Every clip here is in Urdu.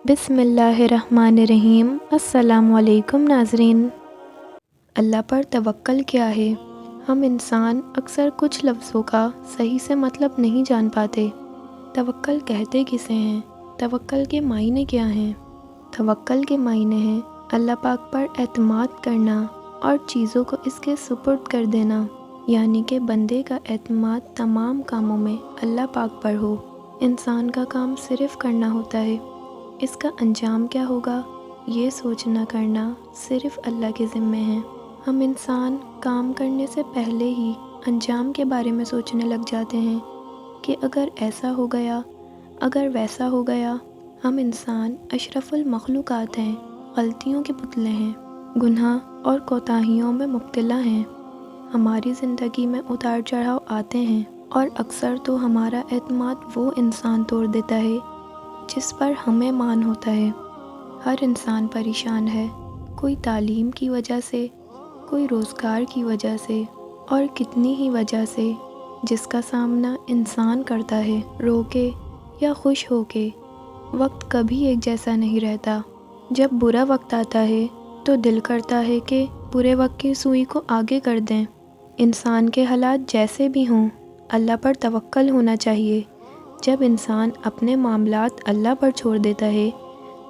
بسم اللہ الرحمن الرحیم۔ السلام علیکم ناظرین۔ اللہ پر توکل کیا ہے؟ ہم انسان اکثر کچھ لفظوں کا صحیح سے مطلب نہیں جان پاتے۔ توکل کہتے کسے ہیں؟ توکل کے معنی کیا ہیں؟ توکل کے معنی ہیں اللہ پاک پر اعتماد کرنا اور چیزوں کو اس کے سپرد کر دینا، یعنی کہ بندے کا اعتماد تمام کاموں میں اللہ پاک پر ہو۔ انسان کا کام صرف کرنا ہوتا ہے، اس کا انجام کیا ہوگا یہ سوچنا کرنا صرف اللہ کے ذمے ہے۔ ہم انسان کام کرنے سے پہلے ہی انجام کے بارے میں سوچنے لگ جاتے ہیں کہ اگر ایسا ہو گیا، اگر ویسا ہو گیا۔ ہم انسان اشرف المخلوقات ہیں، غلطیوں کے پتلے ہیں، گناہ اور کوتاہیوں میں مبتلا ہیں۔ ہماری زندگی میں اتار چڑھاؤ آتے ہیں اور اکثر تو ہمارا اعتماد وہ انسان توڑ دیتا ہے جس پر ہمیں مان ہوتا ہے۔ ہر انسان پریشان ہے، کوئی تعلیم کی وجہ سے، کوئی روزگار کی وجہ سے اور کتنی ہی وجہ سے، جس کا سامنا انسان کرتا ہے۔ رو کے یا خوش ہو کے وقت کبھی ایک جیسا نہیں رہتا۔ جب برا وقت آتا ہے تو دل کرتا ہے کہ برے وقت کی سوئی کو آگے کر دیں۔ انسان کے حالات جیسے بھی ہوں، اللہ پر توکل ہونا چاہیے۔ جب انسان اپنے معاملات اللہ پر چھوڑ دیتا ہے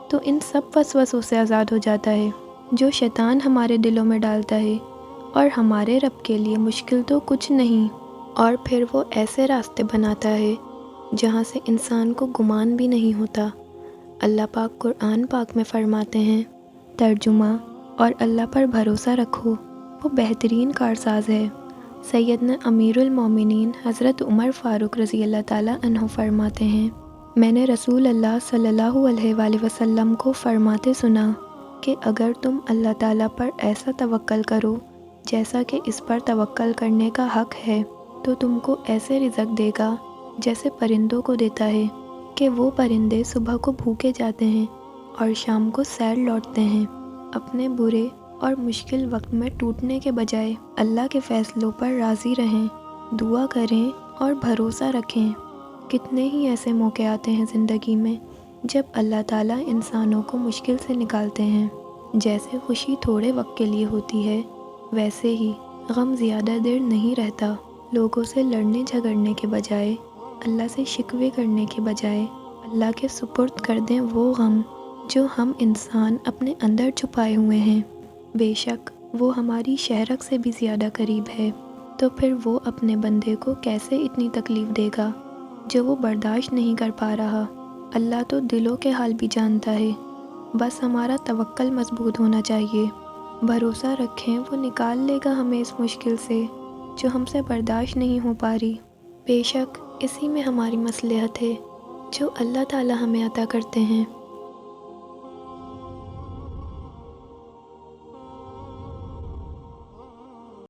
تو ان سب وسوسوں سے آزاد ہو جاتا ہے جو شیطان ہمارے دلوں میں ڈالتا ہے، اور ہمارے رب کے لیے مشکل تو کچھ نہیں۔ اور پھر وہ ایسے راستے بناتا ہے جہاں سے انسان کو گمان بھی نہیں ہوتا۔ اللہ پاک قرآن پاک میں فرماتے ہیں، ترجمہ: اور اللہ پر بھروسہ رکھو، وہ بہترین کارساز ہے۔ سیدنا امیر المومنین حضرت عمر فاروق رضی اللہ تعالیٰ عنہ فرماتے ہیں، میں نے رسول اللہ صلی اللہ علیہ وآلہ وسلم کو فرماتے سنا کہ اگر تم اللہ تعالیٰ پر ایسا توکل کرو جیسا کہ اس پر توکل کرنے کا حق ہے تو تم کو ایسے رزق دے گا جیسے پرندوں کو دیتا ہے، کہ وہ پرندے صبح کو بھوکے جاتے ہیں اور شام کو سیر لوٹتے ہیں۔ اپنے برے اور مشکل وقت میں ٹوٹنے کے بجائے اللہ کے فیصلوں پر راضی رہیں، دعا کریں اور بھروسہ رکھیں۔ کتنے ہی ایسے موقع آتے ہیں زندگی میں جب اللہ تعالیٰ انسانوں کو مشکل سے نکالتے ہیں۔ جیسے خوشی تھوڑے وقت کے لیے ہوتی ہے، ویسے ہی غم زیادہ دیر نہیں رہتا۔ لوگوں سے لڑنے جھگڑنے کے بجائے، اللہ سے شکوے کرنے کے بجائے اللہ کے سپرد کر دیں وہ غم جو ہم انسان اپنے اندر چھپائے ہوئے ہیں۔ بے شک وہ ہماری شہرک سے بھی زیادہ قریب ہے، تو پھر وہ اپنے بندے کو کیسے اتنی تکلیف دے گا جو وہ برداشت نہیں کر پا رہا۔ اللہ تو دلوں کے حال بھی جانتا ہے، بس ہمارا توکل مضبوط ہونا چاہیے۔ بھروسہ رکھیں وہ نکال لے گا ہمیں اس مشکل سے جو ہم سے برداشت نہیں ہو پا رہی۔ بے شک اسی میں ہماری مصلحت ہے جو اللہ تعالیٰ ہمیں عطا کرتے ہیں۔